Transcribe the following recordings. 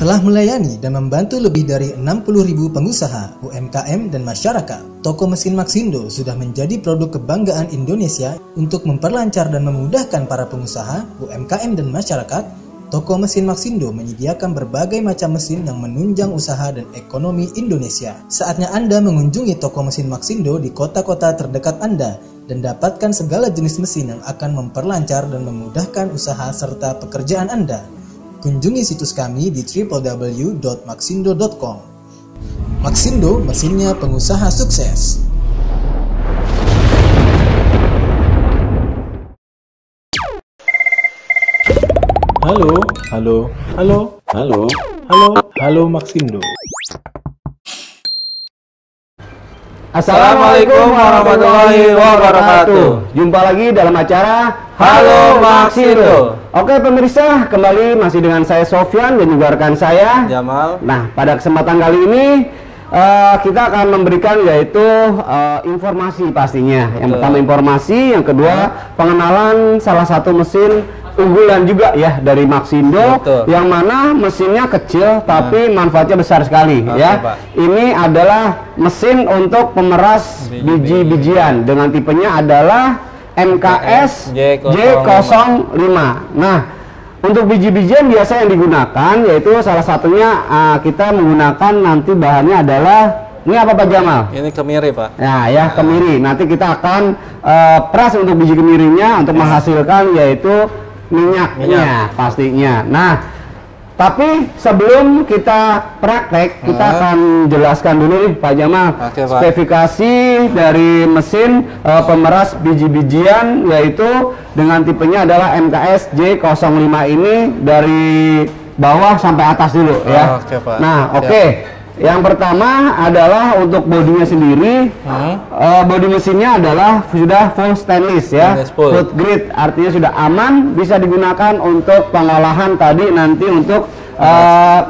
Telah melayani dan membantu lebih dari 60.000 pengusaha, UMKM, dan masyarakat, toko mesin Maxindo sudah menjadi produk kebanggaan Indonesia. Untuk memperlancar dan memudahkan para pengusaha, UMKM, dan masyarakat, toko mesin Maxindo menyediakan berbagai macam mesin yang menunjang usaha dan ekonomi Indonesia. Saatnya Anda mengunjungi toko mesin Maxindo di kota-kota terdekat Anda dan dapatkan segala jenis mesin yang akan memperlancar dan memudahkan usaha serta pekerjaan Anda. Kunjungi situs kami di www.maxindo.com. Maxindo, mesinnya pengusaha sukses. Halo, halo, halo, halo, halo, halo Maxindo. Assalamualaikum warahmatullahi wabarakatuh. Jumpa lagi dalam acara Halo Maxindo. Oke pemirsa, kembali masih dengan saya Sofyan dan juga rekan saya Jamal. Nah, pada kesempatan kali ini kita akan memberikan yaitu informasi pastinya. Yang pertama informasi, yang kedua pengenalan salah satu mesin unggulan juga ya dari Maxindo. Betul. Yang mana mesinnya kecil tapi manfaatnya besar sekali. Oke, ya. Pak. Ini Adalah mesin untuk pemeras biji-bijian dengan tipenya adalah MKS J05. Nah, untuk biji-bijian biasa yang digunakan yaitu salah satunya kita menggunakan nanti bahannya adalah ini apa Pak Jamal? Ini kemiri Pak. Nah ya kemiri. Nanti kita akan peras untuk biji kemirinya untuk menghasilkan yaitu minyaknya pastinya. Nah, tapi sebelum kita praktek, kita akan jelaskan dulu nih Pak Jamal. Oke, Pak. Spesifikasi dari mesin pemeras biji-bijian yaitu dengan tipenya adalah MKS J05 ini dari bawah sampai atas dulu ya. Oke, Pak. Nah, oke. Yang pertama adalah untuk bodinya sendiri, bodi mesinnya adalah sudah full stainless ya, food grade, artinya sudah aman, bisa digunakan untuk pengolahan tadi nanti untuk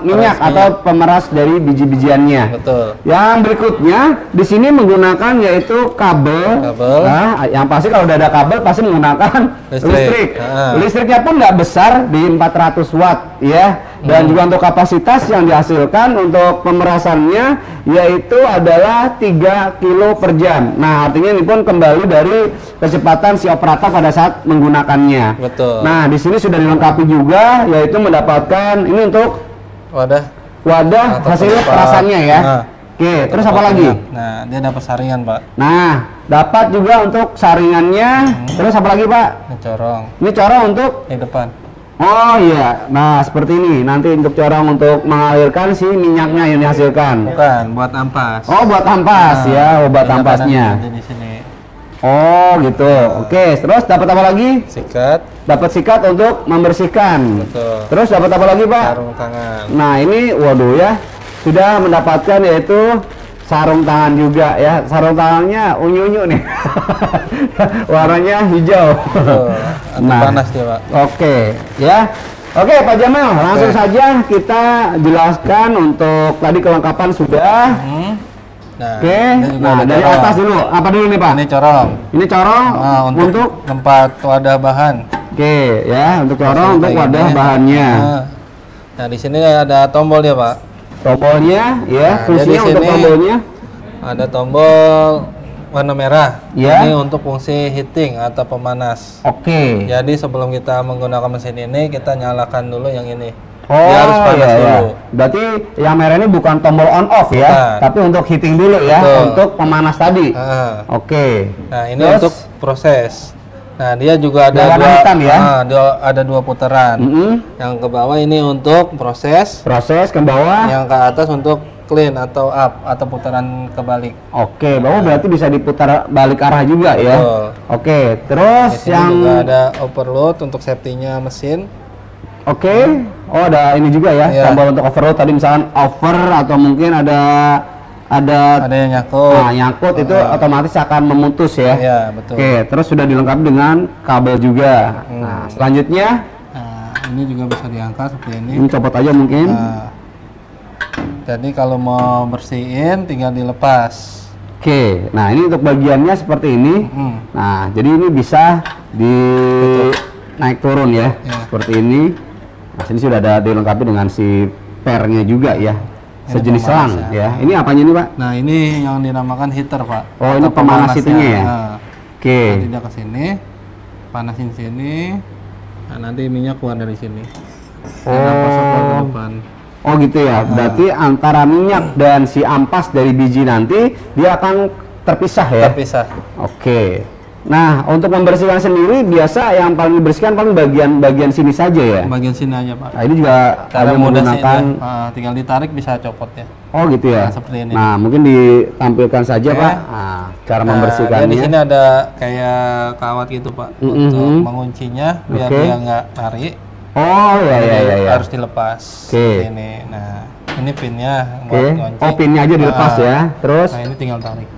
minyak atau pemeras dari biji-bijiannya. Betul. Yang berikutnya di sini menggunakan yaitu kabel. Nah, yang pasti kalau udah ada kabel pasti menggunakan listrik. Listriknya pun nggak besar di 400 watt ya. Dan juga untuk kapasitas yang dihasilkan untuk pemerasannya yaitu adalah 3 kilo per jam. Nah, artinya ini pun kembali dari kecepatan si operator pada saat menggunakannya. Betul. Nah, di sini sudah dilengkapi juga yaitu mendapatkan ini untuk wadah hasil perasannya ya. Oke, terus apa lagi? Nah, dia dapat saringan Pak. Nah, dapat juga untuk saringannya. Terus apa lagi Pak? Ini corong. Ini corong untuk Di depan. oh iya, nah seperti ini. Nanti untuk corong untuk mengalirkan si minyaknya yang dihasilkan. Bukan, buat ampas. Oh, buat ampas ya, buat ampasnya. Di sini. Oh, gitu. Oke, terus dapat apa lagi? Sikat. Dapat sikat untuk membersihkan. Betul. Terus dapat apa lagi, Pak? Sarung tangan. Nah, ini waduh ya. Sudah mendapatkan yaitu sarung tangan juga ya. Sarung tangannya unyu-unyu nih. Warnanya hijau. Nah, panas dia Pak. Oke, ya. Oke, Pak Jamal, langsung saja kita jelaskan untuk tadi kelengkapan sudah. Nah, Oke, nah dari atas dulu. Apa dulu nih Pak? Ini corong. Ini corong untuk tempat wadah bahan. Oke, ya untuk corong untuk wadah bahannya. Nah, di sini ada tombol ya Pak. Tombolnya, ya, fungsinya untuk tombolnya. Ada tombol warna merah. Ya. Ini untuk fungsi heating atau pemanas. Oke. Jadi sebelum kita menggunakan mesin ini, kita nyalakan dulu yang ini. Oh, dia harus panas dulu. Ya. Berarti yang merah ini bukan tombol on off ya, tapi untuk heating dulu ya, untuk pemanas tadi. Oke. Nah, ini untuk proses. Nah, dia juga ada warna hitam ya. Ada 2 putaran. Yang ke bawah ini untuk proses ke bawah. Yang ke atas untuk clean atau up atau putaran kebalik. Oke, bawah berarti bisa diputar balik arah juga ya. Oke, terus yang juga ada overload untuk safety-nya mesin. Oke. Oh, ada ini juga ya, tombol untuk overload tadi misalkan over atau mungkin ada yang nyangkut. Nah, nyangkut itu otomatis akan memutus ya. Iya, betul. Oke, terus sudah dilengkapi dengan kabel juga. Nah, selanjutnya ini juga bisa diangkat seperti ini. Ini copot aja mungkin. Jadi kalau mau bersihin tinggal dilepas. Oke, nah ini untuk bagiannya seperti ini. Nah, jadi ini bisa naik turun ya, seperti ini. Nah, sini sudah ada dilengkapi dengan si spare-nya juga ya. Sejenis selang ya. Ini apanya nih, Pak? Nah, ini yang dinamakan heater, Pak. Oh, ini pemanas itunya ya. Nah, oke. Nanti dia ke sini, panasin sini. Nah, nanti minyak keluar dari sini. Masuk ke depan. Oh gitu ya. Berarti antara minyak dan si ampas dari biji nanti dia akan terpisah ya. Terpisah. Oke. Nah, untuk membersihkan sendiri biasa yang paling dibersihkan paling bagian sini saja ya. Bagian sini aja, Pak. Nah, ini juga cara ada menggunakan tinggal ditarik bisa copot ya. Oh gitu ya. Nah, seperti ini. Nah, mungkin ditampilkan saja, Pak. Nah, cara membersihkannya. Di sini ada kayak kawat gitu, Pak, untuk menguncinya biar dia nggak tarik. Oh ya. Harus dilepas. Seperti ini. Nah, ini pinnya buat kunci. Oh, pinnya aja dilepas ya. Terus nah, ini tinggal tarik.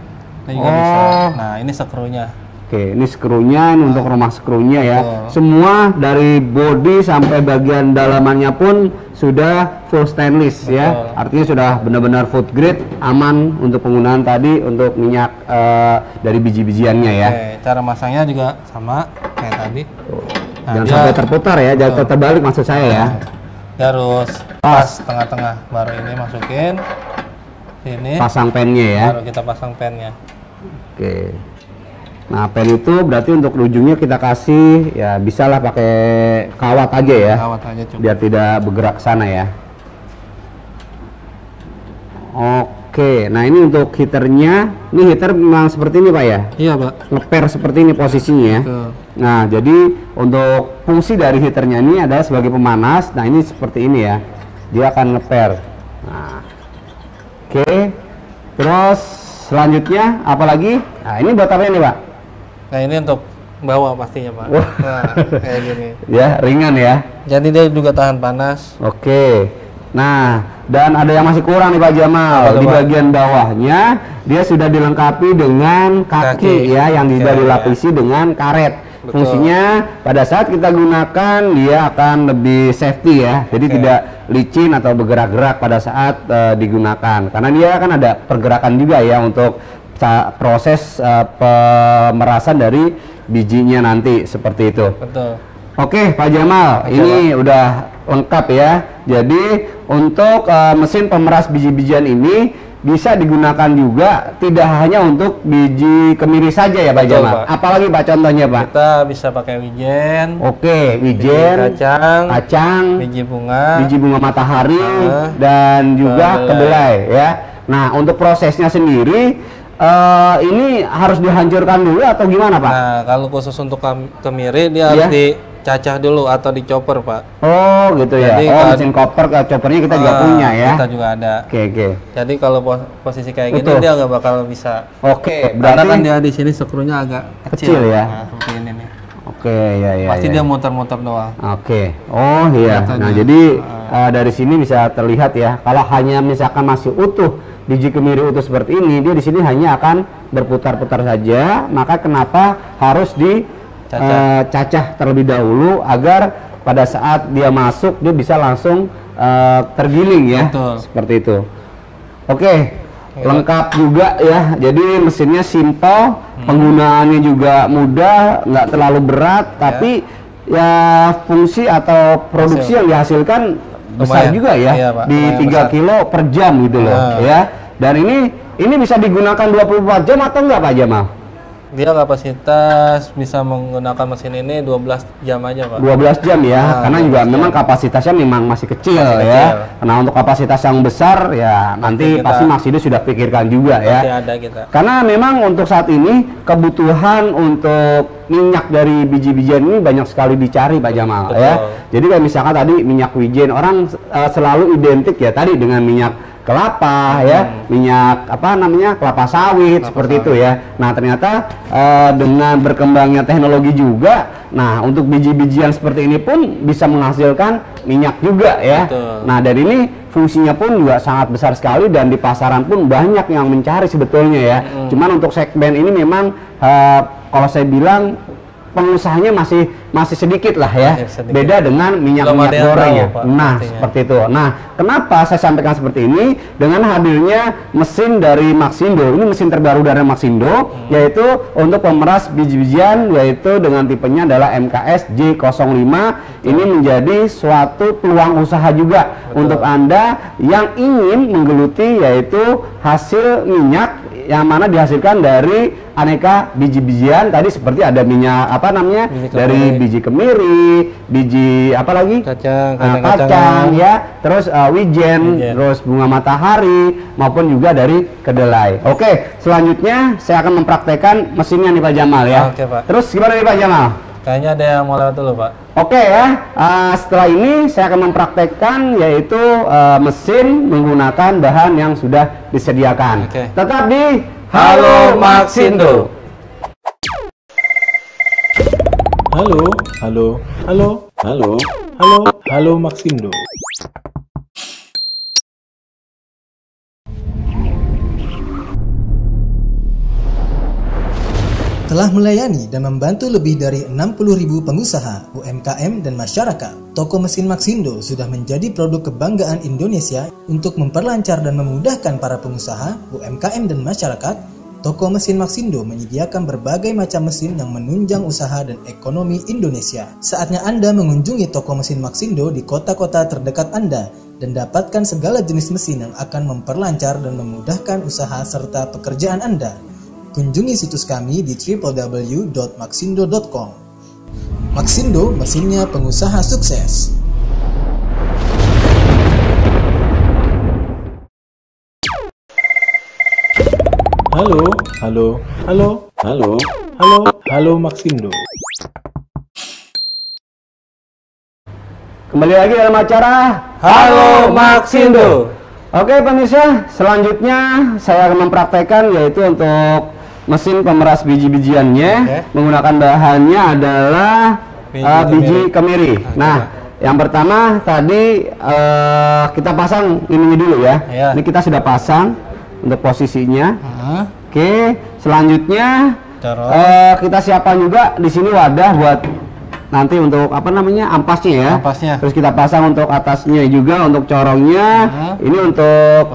Ini juga bisa. Nah, ini skrunya. Oke, ini skrunya, ini untuk rumah skrunya ya. Semua dari body sampai bagian dalamannya pun sudah full stainless ya. Artinya sudah benar-benar food grade, aman untuk penggunaan tadi untuk minyak dari biji-bijiannya ya. Oke, cara masangnya juga sama kayak tadi. Nah, jangan sampai terputar ya, jangan terbalik maksud saya ya. Dia harus pas tengah-tengah, baru ini masukin sini. Pasang pennya ya. Baru kita pasang pennya. Oke. Nah, pen itu berarti untuk ujungnya kita kasih ya bisalah pakai kawat aja ya. Kawat aja cukup. Biar tidak bergerak ke sana ya. Oke, nah ini untuk heaternya. Ini heater memang seperti ini, Pak ya? Iya, Pak. Ngeper seperti ini posisinya ya. Betul. Nah, jadi untuk fungsi dari heaternya ini adalah sebagai pemanas. Nah, ini seperti ini ya. Dia akan ngeper. Nah. Oke. Terus selanjutnya apalagi? Nah, ini buat apa ini, Pak? Nah, ini untuk bawa pastinya, Pak. Nah, kayak gini. Ya, ringan ya. Jadi dia juga tahan panas. Oke. Nah, dan ada yang masih kurang nih Pak Jamal. Di bagian bawahnya dia sudah dilengkapi dengan kaki ya yang sudah dilapisi dengan karet. Betul. Fungsinya pada saat kita gunakan dia akan lebih safety ya. Jadi tidak licin atau bergerak-gerak pada saat digunakan. Karena dia kan ada pergerakan juga ya untuk proses pemerasan dari bijinya nanti seperti itu. Betul. Oke, Pak Jamal, ini udah lengkap ya. Jadi untuk mesin pemeras biji-bijian ini bisa digunakan juga tidak hanya untuk biji kemiri saja ya Pak Jamal. Pak. Apalagi Pak contohnya Pak? Kita bisa pakai wijen. Oke, wijen, kacang, biji bunga matahari, dan juga kedelai ya. Nah, untuk prosesnya sendiri ini harus dihancurkan dulu atau gimana Pak? Nah, kalau khusus untuk kemiri dia harus dicacah dulu atau dicoper Pak. Oh gitu ya. Jadi, mesin choppernya kita juga punya ya. Kita juga ada. Oke. Jadi kalau posisi kayak gini dia nggak bakal bisa. Oke. Karena kan dia di sini skrunya agak kecil ya. Nah, seperti ini nih. Oke, ya. Pasti dia muter-muter doang. Oke. Oh iya. Nah jadi dari sini bisa terlihat ya. Kalau hanya misalkan masih utuh biji kemiri utuh seperti ini, dia di sini hanya akan berputar-putar saja. Maka kenapa harus dicacah terlebih dahulu agar pada saat dia masuk dia bisa langsung tergiling ya. Betul. Seperti itu. Oke. Lengkap juga ya. Jadi mesinnya simple, penggunaannya juga mudah, nggak terlalu berat, tapi ya fungsi atau produksi yang dihasilkan besar juga ya, di 3 kilo per jam gitu loh ya. Dan ini bisa digunakan 24 jam atau enggak Pak Jamal? Dia kapasitas bisa menggunakan mesin ini 12 jam aja Pak. 12 jam ya, karena juga memang kapasitasnya memang masih kecil ya. Karena untuk kapasitas yang besar ya nanti pasti Maxindo sudah pikirkan juga ya. Ada kita. Karena memang untuk saat ini kebutuhan untuk minyak dari biji-bijian ini banyak sekali dicari Pak Jamal ya. Jadi kayak misalkan tadi minyak wijen, orang selalu identik ya tadi dengan minyak kelapa ya, minyak kelapa sawit seperti itu ya. Nah ternyata dengan berkembangnya teknologi juga, nah untuk biji-bijian seperti ini pun bisa menghasilkan minyak juga ya. Betul. Nah dari ini fungsinya pun juga sangat besar sekali dan di pasaran pun banyak yang mencari sebetulnya ya. Cuman untuk segmen ini memang kalau saya bilang pengusahanya masih masih sedikit lah ya. Sedikit. Beda dengan minyak-minyak goreng ya. Nah, pastinya. seperti itu. Nah, kenapa saya sampaikan seperti ini? Dengan hadirnya mesin dari Maxindo. Ini mesin terbaru dari Maxindo, yaitu untuk pemeras biji-bijian, yaitu dengan tipenya adalah MKS J05. Ini menjadi suatu peluang usaha juga untuk Anda yang ingin menggeluti yaitu hasil minyak yang mana dihasilkan dari aneka biji-bijian. Tadi seperti ada minyak apa namanya, dari biji kemiri, biji apa lagi, kacang ya, terus wijen, terus bunga matahari, maupun juga dari kedelai. Oke, selanjutnya saya akan mempraktekkan mesinnya nih Pak Jamal ya. Oke, Pak. Terus gimana nih Pak Jamal? Kayaknya ada yang mau lewat dulu, Pak. Oke ya, setelah ini saya akan mempraktekkan yaitu mesin menggunakan bahan yang sudah disediakan. Tetap di Halo Maxindo. Halo Maxindo. Telah melayani dan membantu lebih dari 60.000 pengusaha, UMKM, dan masyarakat. Toko mesin Maxindo sudah menjadi produk kebanggaan Indonesia untuk memperlancar dan memudahkan para pengusaha, UMKM, dan masyarakat. Toko mesin Maxindo menyediakan berbagai macam mesin yang menunjang usaha dan ekonomi Indonesia. Saatnya Anda mengunjungi toko mesin Maxindo di kota-kota terdekat Anda dan dapatkan segala jenis mesin yang akan memperlancar dan memudahkan usaha serta pekerjaan Anda. Kunjungi situs kami di www.maxindo.com. Maxindo, mesinnya pengusaha sukses. Halo Maxindo. Kembali lagi dalam acara Halo Maxindo. Oke pemirsa, selanjutnya saya akan mempraktekkan yaitu untuk mesin pemeras biji-bijiannya. Menggunakan bahannya adalah biji kemiri. Nah, yang pertama tadi kita pasang ini dulu ya. Ini kita sudah pasang untuk posisinya. Oke, selanjutnya kita siapkan juga di sini wadah buat nanti untuk apa namanya, ampasnya ya. Terus kita pasang untuk atasnya juga untuk corongnya. Ini untuk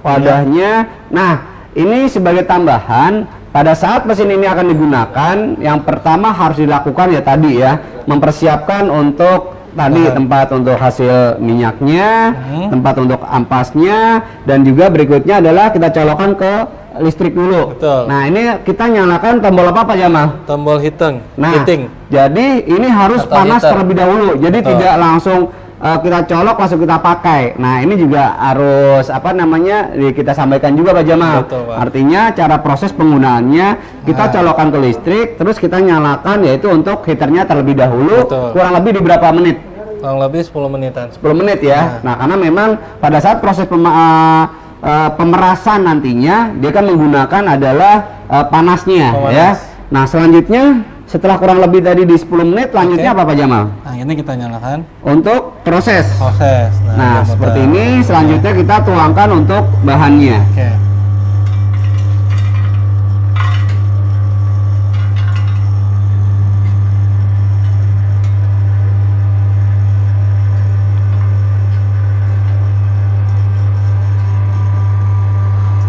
wadahnya. Nah, ini sebagai tambahan. Pada saat mesin ini akan digunakan, yang pertama harus dilakukan ya tadi ya, mempersiapkan untuk tadi tempat untuk hasil minyaknya, tempat untuk ampasnya, dan juga berikutnya adalah kita colokkan ke listrik dulu. Nah, ini kita nyalakan tombol apa Pak Jamal? Tombol heating. Nah, jadi ini harus panas terlebih dahulu. Jadi tidak langsung kita colok langsung kita pakai. Nah, ini juga harus apa namanya kita sampaikan juga Pak Jamal. Artinya cara proses penggunaannya kita colokkan ke listrik, terus kita nyalakan yaitu untuk heaternya terlebih dahulu. Kurang lebih di berapa menit? Kurang lebih 10 menitan. 10 menit ya. Nah, karena memang pada saat proses pemerasan nantinya dia kan menggunakan adalah panasnya ya. Nah, selanjutnya setelah kurang lebih tadi di 10 menit, lanjutnya apa Pak Jamal? Nah, ini kita nyalakan untuk proses. Nah, seperti ini. Selanjutnya kita tuangkan untuk bahannya.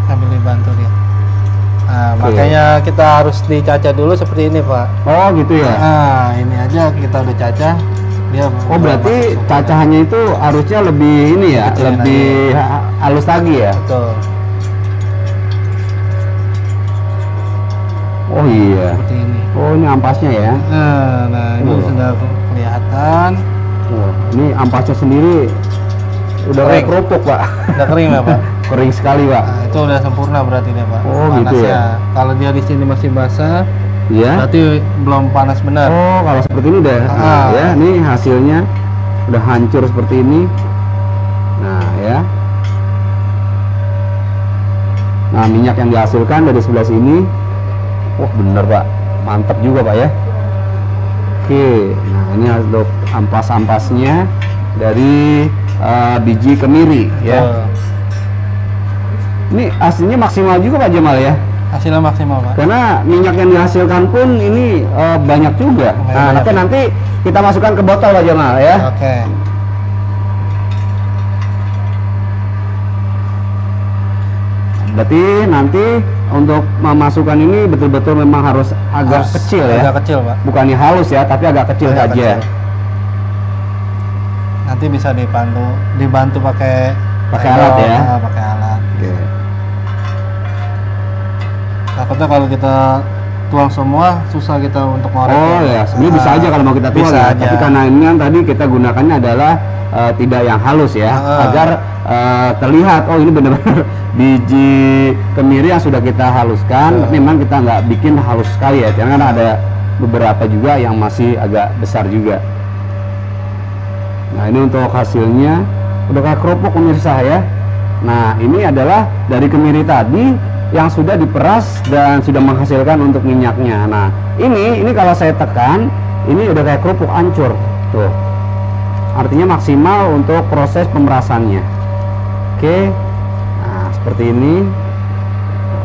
Sambil dibantu dia. Nah, makanya kita harus dicacah dulu seperti ini Pak. Oh gitu ya. Nah, ini aja kita udah cacah. Dia berarti cacahannya itu harusnya lebih ini ya, lebih halus lagi ya. Betul. Oh iya. Seperti ini. Oh, ini ampasnya ya. Nah ini sudah kelihatan. Ini ampasnya sendiri udah kayak kerupuk Pak. Udah kering ya Pak. Kering sekali Pak. Nah, itu udah sempurna berarti deh Pak. Oh panasnya. Gitu ya. Kalau dia di sini masih basah, berarti belum panas benar. Oh, kalau seperti ini udah ya, nih hasilnya udah hancur seperti ini. Nah ya. Nah, minyak yang dihasilkan dari sebelah sini, wah bener Pak, mantap juga Pak ya. Oke, nah ini untuk ampas-ampasnya dari biji kemiri ya. Ini aslinya maksimal juga Pak Jamal ya. Hasilnya maksimal, Pak. Karena minyak yang dihasilkan pun ini banyak juga. Nah, tapi nanti kita masukkan ke botol Pak Jamal ya. Oke. Berarti nanti untuk memasukkan ini betul-betul memang harus agak kecil ya. Agak kecil, Pak. Bukannya halus ya, tapi agak kecil saja. Kecil. Nanti bisa dibantu pakai alat ya. Pakai alat. Oke. Takutnya kalau kita tuang semua susah kita untuk ngorek. Oh ya, sebenarnya bisa aja kalau mau kita tuang ya. Tapi karena ini kan tadi kita gunakannya adalah tidak yang halus ya, agar terlihat oh ini benar-benar biji kemiri yang sudah kita haluskan. Tapi memang kita nggak bikin halus sekali ya, karena ada beberapa juga yang masih agak besar juga. Nah ini untuk hasilnya udah kayak kerupuk pemirsa ya. Nah ini adalah dari kemiri tadi yang sudah diperas dan sudah menghasilkan untuk minyaknya. Nah ini kalau saya tekan ini udah kayak kerupuk hancur tuh, artinya maksimal untuk proses pemerasannya. Oke, nah seperti ini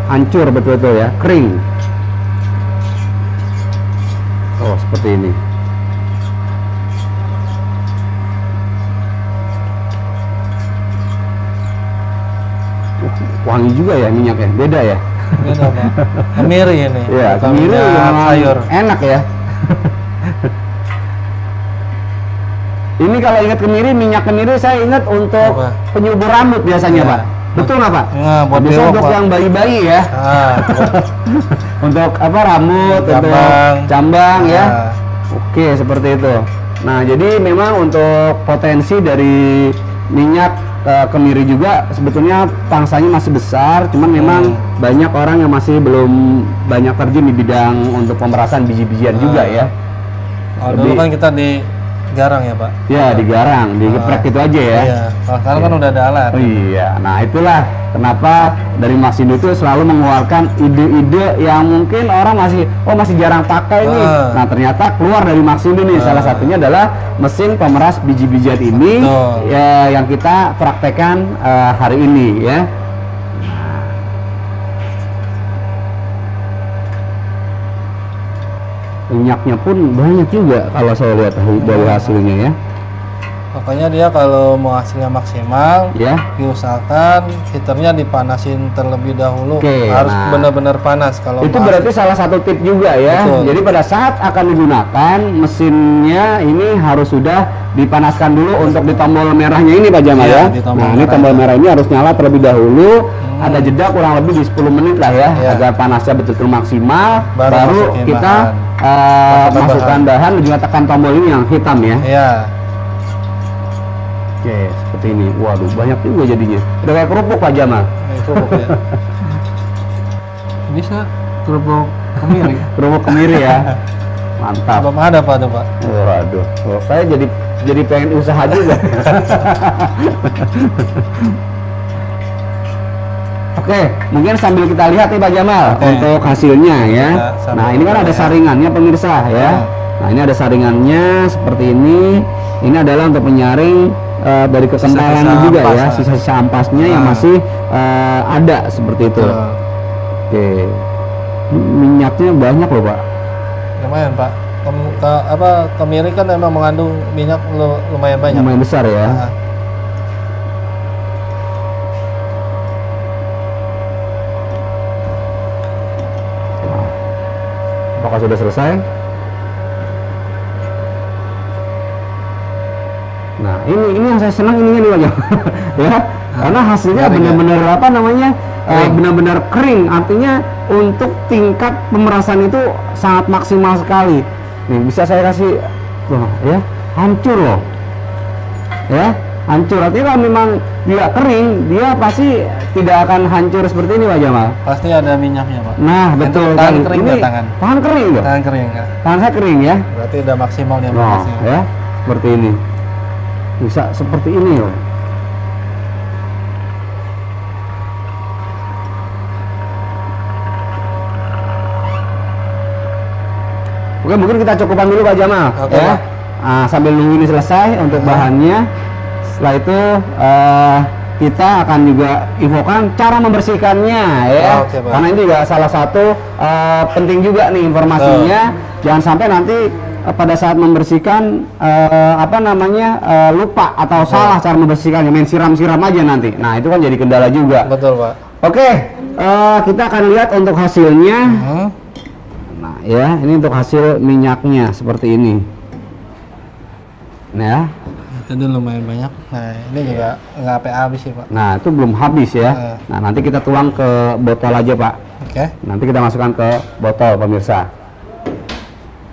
hancur betul-betul ya, kering. Oh seperti ini. Wangi juga ya minyaknya, beda ya? Beda, Pak. Kemiri ini. Ya, kemiri yang sayur. Enak ya. Ini kalau ingat kemiri, minyak kemiri saya ingat untuk penyubur rambut biasanya, Pak. Betul nggak, Pak? Nah, buat bisa untuk yang bayi-bayi ya. Untuk apa, rambut, untuk cambang ya. Oke, seperti itu. Nah, jadi memang untuk potensi dari minyak kemiri juga sebetulnya pangsanya masih besar, cuman memang banyak orang yang masih belum banyak terjun di bidang untuk pemerasan biji-bijian juga ya. Oh, dulu kan kita digarang ya, Pak? Ya, digarang, digeprek gitu aja ya. Iya, kalau sekarang kan udah ada alat. Oh iya, nah itulah kenapa dari Maxindo itu selalu mengeluarkan ide-ide yang mungkin orang masih jarang pakai nih. Nah ternyata keluar dari Maxindo nih, salah satunya adalah mesin pemeras biji-bijian ini ya, yang kita praktekkan hari ini ya. Minyaknya pun banyak juga kalau saya lihat dari hasilnya ya. Pokoknya dia kalau mau hasilnya maksimal, ya, diusahakan heaternya dipanasin terlebih dahulu. Harus benar-benar panas kalau itu berarti salah satu tip juga ya. Betul. Jadi pada saat akan digunakan mesinnya ini harus sudah dipanaskan dulu untuk di tombol merahnya ini Pak Jamal ya. Nah ini tombol merah ini harus nyala terlebih dahulu. Ada jeda kurang lebih di 10 menit lah ya, agar panasnya betul-betul maksimal. Baru kita masukkan bahan dan juga tekan tombol ini yang hitam ya. Iya. Oke, seperti ini. Waduh, banyak juga jadinya. Udah kayak kerupuk Pak Jamal. Kerupuk ya. Bisa kerupuk kemiri. Kerupuk kemiri ya. Mantap. Belum ada Pak tuh, Pak. Waduh, saya jadi pengen usaha juga. Oke, mungkin sambil kita lihat nih Pak Jamal untuk hasilnya ya. Nah, ini kan ada saringannya pemirsa ya. Nah, ini ada saringannya seperti ini. Ini adalah untuk menyaring dari kekentalan juga ya, sisa-sisa ampasnya yang masih ada seperti itu. Oke, minyaknya banyak loh Pak. Lumayan Pak. Kemiri kan memang mengandung minyak lumayan banyak. Lumayan besar ya. Apakah sudah selesai? Nah, ini yang saya senang ininya nih Pak Jamal. Ya, karena hasilnya benar-benar apa namanya? Benar-benar kering. Artinya untuk tingkat pemerasan itu sangat maksimal sekali. Nih, bisa saya kasih ya, hancur loh. Ya, hancur. Artinya kalau memang dia kering, dia pasti tidak akan hancur seperti ini Pak Jamal. Pasti ada minyaknya Pak. Nah, betul. Tangan kering ini tangan. Tangan kering loh. Tangan kering kan. Tangan saya kering ya. Berarti udah maksimal dia panasnya. Ya, seperti ini. Bisa seperti ini loh. Oke, mungkin kita cukupkan dulu Pak Jamal ya. Sambil nunggu ini selesai untuk bahannya. Setelah itu kita akan juga infokan cara membersihkannya ya. Oke, Pak. Karena ini juga salah satu penting juga nih informasinya. Jangan sampai nanti pada saat membersihkan lupa atau salah cara membersihkannya, main siram-siram aja nanti. Nah, itu kan jadi kendala juga. Betul, Pak. Oke, kita akan lihat untuk hasilnya. Nah, ya, ini untuk hasil minyaknya seperti ini. Nah, ya. Itu dulu lumayan banyak. Nah, ini juga nggak sampai habis sih, Pak. Nah, itu belum habis ya. Nah, nanti kita tuang ke botol aja, Pak. Oke. Nanti kita masukkan ke botol, pemirsa.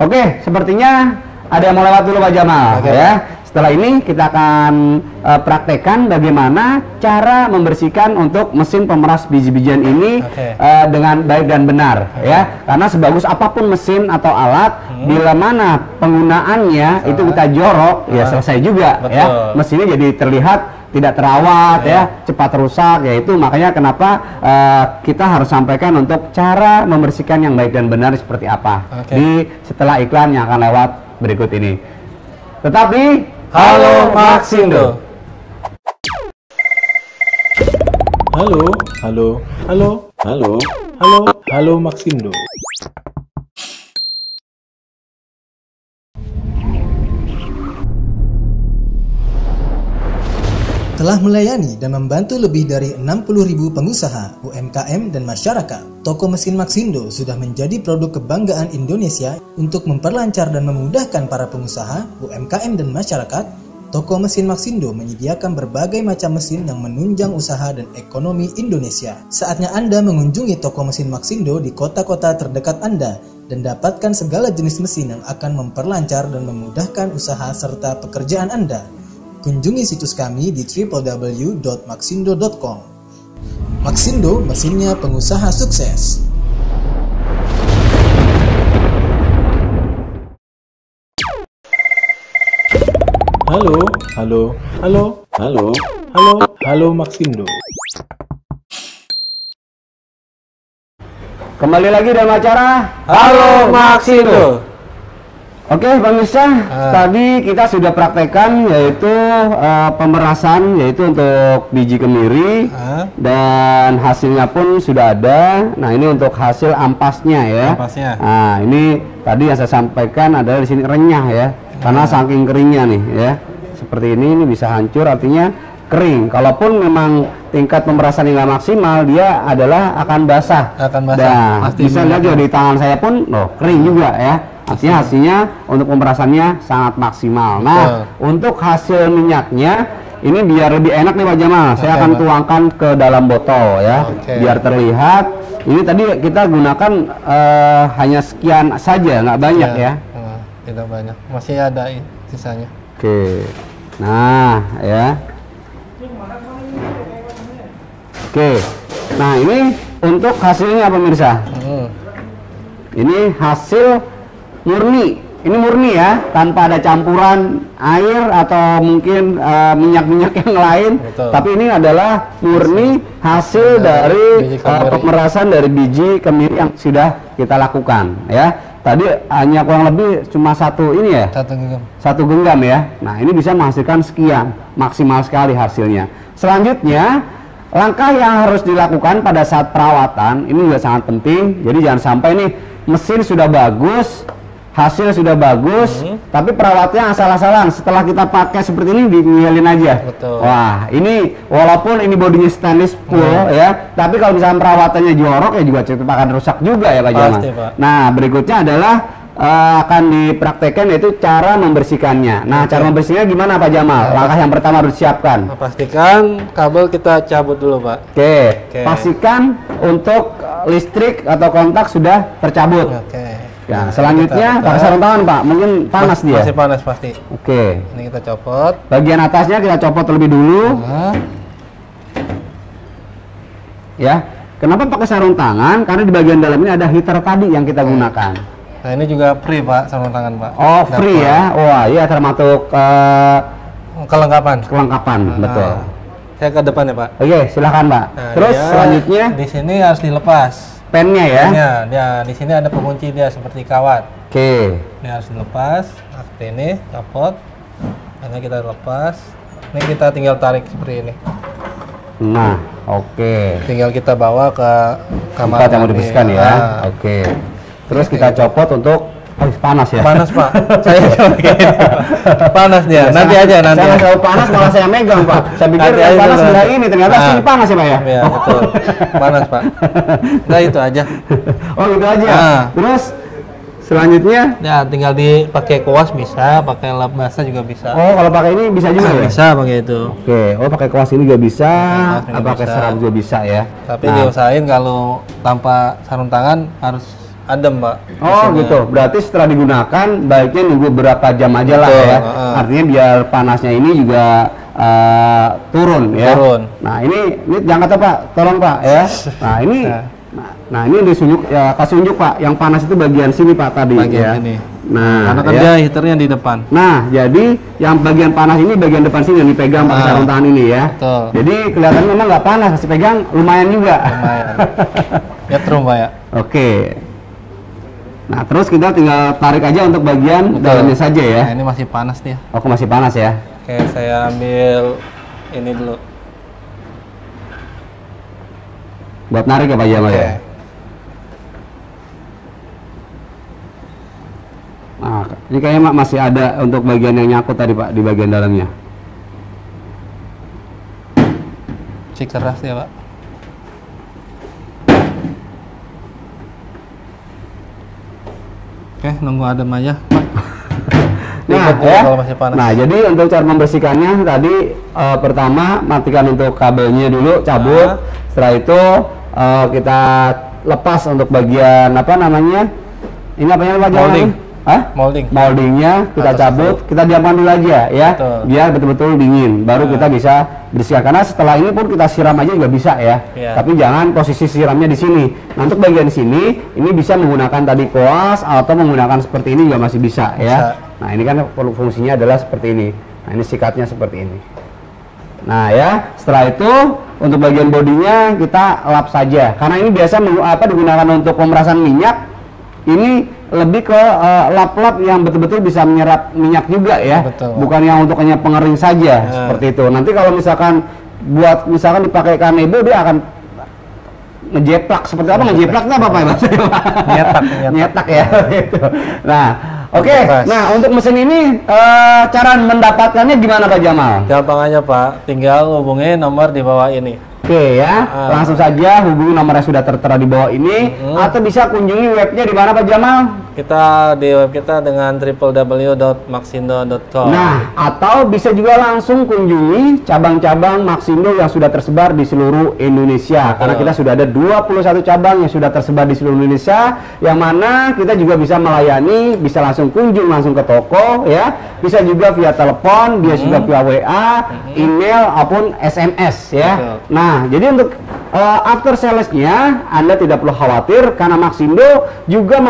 Oke, sepertinya ada yang mau lewat dulu, Pak Jamal. Oke, ya. Setelah ini kita akan praktekkan bagaimana cara membersihkan untuk mesin pemeras biji-bijian ini dengan baik dan benar, ya. Karena sebagus apapun mesin atau alat, bila mana penggunaannya itu kita jorok, ya selesai juga. Betul. Ya. Mesinnya jadi terlihat tidak terawat, ya, cepat rusak. Yaitu makanya kenapa kita harus sampaikan untuk cara membersihkan yang baik dan benar seperti apa di setelah iklan yang akan lewat berikut ini. Tetapi Halo Maxindo. Halo Maxindo. Telah melayani dan membantu lebih dari 60.000 pengusaha, UMKM, dan masyarakat. Toko mesin Maxindo sudah menjadi produk kebanggaan Indonesia untuk memperlancar dan memudahkan para pengusaha, UMKM, dan masyarakat. Toko mesin Maxindo menyediakan berbagai macam mesin yang menunjang usaha dan ekonomi Indonesia. Saatnya Anda mengunjungi toko mesin Maxindo di kota-kota terdekat Anda dan dapatkan segala jenis mesin yang akan memperlancar dan memudahkan usaha serta pekerjaan Anda. Kunjungi situs kami di www.maxindo.com. Maxindo, mesinnya pengusaha sukses. Halo Maxindo. kembali lagi dalam acara Halo Maxindo. Oke, pemirsa, tadi kita sudah praktekkan yaitu pemerasan yaitu untuk biji kemiri dan hasilnya pun sudah ada. Nah, ini untuk hasil ampasnya ya. Ampasnya. Nah, ini tadi yang saya sampaikan adalah di sini renyah ya, karena saking keringnya nih ya. Seperti ini bisa hancur, artinya kering. Kalaupun memang tingkat pemerasan yang nggak maksimal, dia adalah akan basah. Nah, bisa lihat juga di tangan saya pun, loh, kering juga ya. Artinya hasilnya untuk pemerasannya sangat maksimal. Nah, untuk hasil minyaknya ini biar lebih enak nih Pak Jamal, saya akan tuangkan ke dalam botol ya, biar terlihat. Ini tadi kita gunakan hanya sekian saja, nggak banyak ya. Tidak banyak, masih ada sisanya. Oke, nah ya. Oke, nah ini untuk hasilnya pemirsa. Ini hasil murni, ini murni ya, tanpa ada campuran air atau mungkin minyak-minyak yang lain. Tapi ini adalah murni hasil dari pemerasan dari biji kemiri yang sudah kita lakukan ya. Tadi hanya kurang lebih cuma satu ini ya, satu genggam ya. Nah, ini bisa menghasilkan sekian, maksimal sekali hasilnya. Selanjutnya, langkah yang harus dilakukan pada saat perawatan ini juga sangat penting. Jadi jangan sampai nih mesin sudah bagus, hasil sudah bagus, tapi perawatnya asal-asalan. Setelah kita pakai seperti ini, dinyelin aja. Wah, ini walaupun ini bodinya stainless full ya, tapi kalau misalnya perawatannya jorok ya juga cepat akan rusak juga ya Pak Jamal. Nah, berikutnya adalah akan dipraktekkan yaitu cara membersihkannya. Nah, cara membersihkannya gimana Pak Jamal? Langkah yang pertama harus disiapkan. Pastikan kabel kita cabut dulu Pak. Pastikan untuk listrik atau kontak sudah tercabut. Nah, selanjutnya pakai sarung tangan Pak, mungkin panas dia. Masih panas pasti. Ini kita copot. Bagian atasnya kita copot terlebih dulu. Ya, kenapa pakai sarung tangan? Karena di bagian dalam ini ada heater tadi yang kita gunakan. Nah, ini juga free Pak, sarung tangan Pak. Oh, free ya? Wah, iya termasuk kelengkapan. Betul. Saya ke depan ya Pak. Oke, silahkan Pak. Terus selanjutnya di sini harus dilepas. Pennya ya? Dia di sini ada pengunci dia seperti kawat. Ini harus dilepas. Nah, seperti ini, copot. Hanya kita lepas. Ini kita tinggal tarik seperti ini. Nah, oke. Tinggal kita bawa ke kamar tempat yang mau dibersihkan ya. Oke. Terus kita copot untuk panas ya. Panas Pak. Saya panas dia. Nanti aja nanti. Saya tahu panas malah saya megang Pak. Saya pikir panas sebelah ini, ternyata sini panas ya Pak ya. Iya betul. Panas Pak. Nah itu aja. Oh itu aja. Terus selanjutnya? Ya tinggal dipakai kuas bisa, pakai lap basah juga bisa. Oh kalau pakai ini bisa juga ya? Bisa pakai itu. Oke. Oh pakai kuas ini juga bisa, pakai serab juga bisa ya. Tapi diusahain kalau tanpa sarung tangan harus adem Pak. Oh gitu, berarti setelah digunakan baiknya nunggu berapa jam aja lah ya. Artinya biar panasnya ini juga turun ya. Nah ini jangan kata Pak, tolong Pak ya. Nah ini, nah ini disunjuk ya, kasih unjuk Pak. Yang panas itu bagian sini Pak tadi. Bagian ini. Nah, karena kan dia heaternya di depan. Nah, jadi yang bagian panas ini bagian depan sini yang dipegang pakai sarung tangan ini ya. Betul. Jadi kelihatan memang nggak panas, kasih pegang lumayan juga. Lumayan. Nyetrum Pak ya. Oke. Nah, terus kita tinggal tarik aja untuk bagian dalamnya saja ya. Nah, ini masih panas nih. Oke, masih panas ya. Oke, saya ambil ini dulu. Buat narik ya Pak Jamal ya. Nah, ini kayaknya masih ada untuk bagian yang nyangkut tadi Pak, di bagian dalamnya. Si keras ya Pak. Oke, nunggu adem aja Pak. Nah, ya. Kalau masih panas. Nah, jadi untuk cara membersihkannya tadi pertama matikan untuk kabelnya dulu, cabut. Setelah itu kita lepas untuk bagian apa namanya? Ini apanya Pak Jamal? Molding. Moldingnya kita cabut, kita diamkan dulu aja ya. Betul. Biar betul-betul dingin, baru kita bisa bersihkan. Karena setelah ini pun kita siram aja juga bisa ya. Tapi jangan posisi siramnya di sini. Nah, untuk bagian sini ini bisa menggunakan tadi koas atau menggunakan seperti ini juga masih bisa ya. Nah, ini kan fungsinya adalah seperti ini. Nah, ini sikatnya seperti ini. Nah ya, setelah itu untuk bagian bodinya kita lap saja. Karena ini biasa digunakan untuk pemerasan minyak. Ini lebih ke lap-lap yang betul-betul bisa menyerap minyak juga ya. Betul. Bukan yang untuk hanya pengering saja seperti itu. Nanti kalau misalkan misalkan dipakai kanebo, dia akan ngejeplak seperti apa? Ngejeplak itu apa Pak? Nyetak ya. Nah, oke. Nah, untuk mesin ini cara mendapatkannya gimana Pak Jamal? Gampang aja Pak, tinggal hubungi nomor di bawah ini. Oke ya, langsung saja hubungi nomor yang sudah tertera di bawah ini, atau bisa kunjungi webnya di mana Pak Jamal? Kita di web kita dengan www.maxindo.com. Nah, atau bisa juga langsung kunjungi cabang-cabang Maxindo yang sudah tersebar di seluruh Indonesia. Karena kita sudah ada 21 cabang yang sudah tersebar di seluruh Indonesia, yang mana kita juga bisa melayani, bisa langsung kunjung langsung ke toko ya, bisa juga via telepon, bisa juga via WA, email maupun SMS ya. Nah, jadi untuk after sales-nya Anda tidak perlu khawatir karena Maxindo juga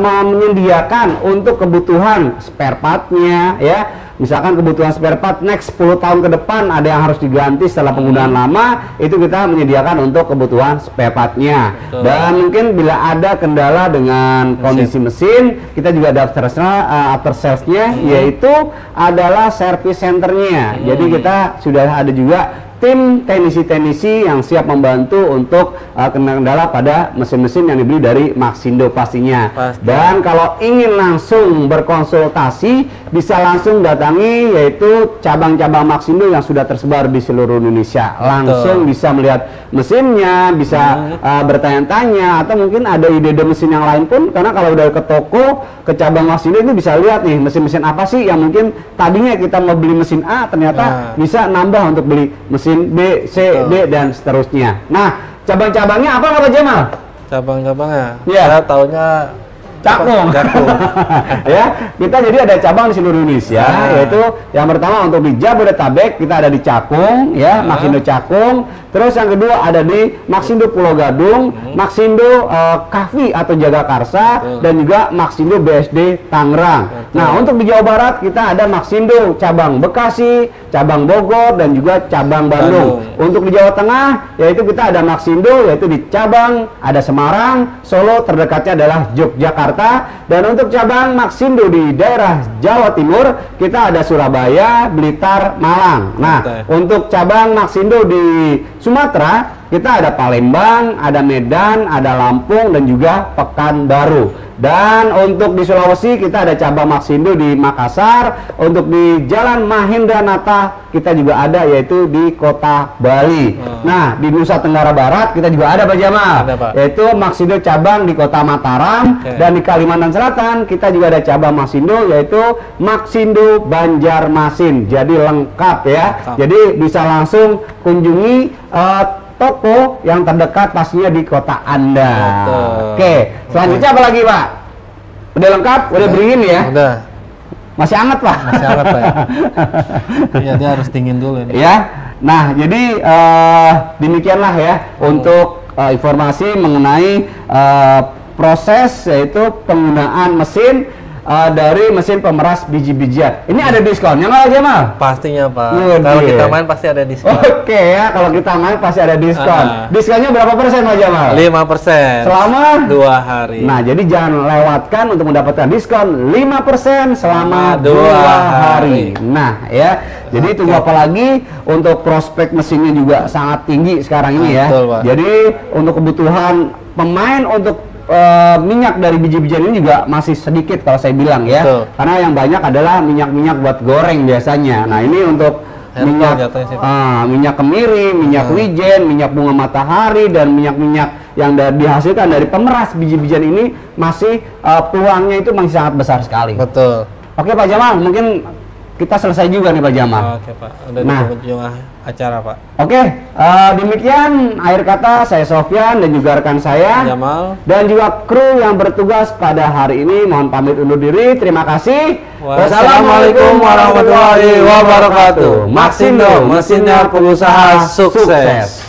menyediakan untuk kebutuhan spare part-nya ya. Misalkan kebutuhan spare part next 10 tahun ke depan ada yang harus diganti setelah penggunaan lama, itu kita menyediakan untuk kebutuhan spare part-nya. Dan mungkin bila ada kendala dengan kondisi mesin, kita juga ada after sales-nya, yaitu adalah service center-nya. Jadi kita sudah ada juga tim teknisi-teknisi yang siap membantu untuk kendala pada mesin-mesin yang dibeli dari Maxindo pastinya. Dan kalau ingin langsung berkonsultasi, bisa langsung datangi yaitu cabang-cabang Maxindo yang sudah tersebar di seluruh Indonesia. Langsung bisa melihat mesinnya, bisa bertanya-tanya, atau mungkin ada ide-ide mesin yang lain pun, karena kalau udah ke toko, ke cabang Maxindo itu bisa lihat nih mesin-mesin apa sih yang mungkin tadinya kita mau beli mesin A, ternyata bisa nambah untuk beli mesin B, C, D, dan seterusnya. Nah, cabang-cabangnya apa Pak Jamal? Cabang-cabangnya? Ya. Saya taunya Cakung. Ya, kita jadi ada cabang di seluruh Indonesia, yaitu yang pertama untuk di Jabodetabek kita ada di Cakung, ya, Maxindo Cakung. Terus yang kedua ada di Maxindo Pulau Gadung, Maxindo Kavi atau Jagakarsa, dan juga Maxindo BSD Tangerang. Nah, untuk di Jawa Barat kita ada Maxindo cabang Bekasi, cabang Bogor, dan juga cabang Bandung. Untuk di Jawa Tengah yaitu kita ada Maxindo yaitu di cabang ada Semarang, Solo, terdekatnya adalah Yogyakarta. Dan untuk cabang Maxindo di daerah Jawa Timur kita ada Surabaya, Blitar, Malang. Nah, untuk cabang Maxindo di Sumatera kita ada Palembang, ada Medan, ada Lampung, dan juga Pekanbaru. Dan untuk di Sulawesi kita ada cabang Maxindo di Makassar. Untuk di Jalan Mahendranata kita juga ada yaitu di Kota Bali. Nah, di Nusa Tenggara Barat kita juga ada Pak Jamal, yaitu Maxindo cabang di Kota Mataram. Dan di Kalimantan Selatan kita juga ada cabang Maxindo yaitu Maxindo Banjarmasin. Jadi lengkap ya. Jadi bisa langsung kunjungi toko yang terdekat pastinya di kota Anda. Oke, selanjutnya apa lagi Pak? Udah lengkap? Udah beringin ya? Udah. Masih hangat Pak? Masih hangat Pak ya? Iya, dia harus dingin dulu ini. Ya, nah jadi demikianlah ya untuk informasi mengenai proses yaitu penggunaan mesin dari mesin pemeras biji-bijian. Ini ada diskonnya nggak Jamal? Pastinya Pak. Kalau kita main pasti ada diskon. Oke ya, kalau kita main pasti ada diskon. Diskonnya berapa persen Pak Jamal? 5%. Selama 2 hari. Nah, jadi jangan lewatkan untuk mendapatkan diskon 5% selama 2 hari. Nah, ya. Jadi tunggu apa lagi, untuk prospek mesinnya juga sangat tinggi sekarang ini ya. Betul, Pak. Jadi untuk kebutuhan pemain untuk minyak dari biji-bijian ini juga masih sedikit kalau saya bilang ya. Betul. Karena yang banyak adalah minyak-minyak buat goreng biasanya. Nah, ini untuk minyak kemiri, minyak wijen, minyak bunga matahari, dan minyak-minyak yang dihasilkan dari pemeras biji-bijian ini masih peluangnya itu masih sangat besar sekali. Betul. Oke Pak Jamal, mungkin kita selesai juga nih Pak Jamal. Oke Pak, udah di penghujung acara Pak. Oke, demikian akhir kata saya Sofyan dan juga rekan saya Jamal dan juga kru yang bertugas pada hari ini. Mohon pamit undur diri. Terima kasih. Wassalamualaikum warahmatullahi wabarakatuh. Maxindo, mesinnya pengusaha sukses.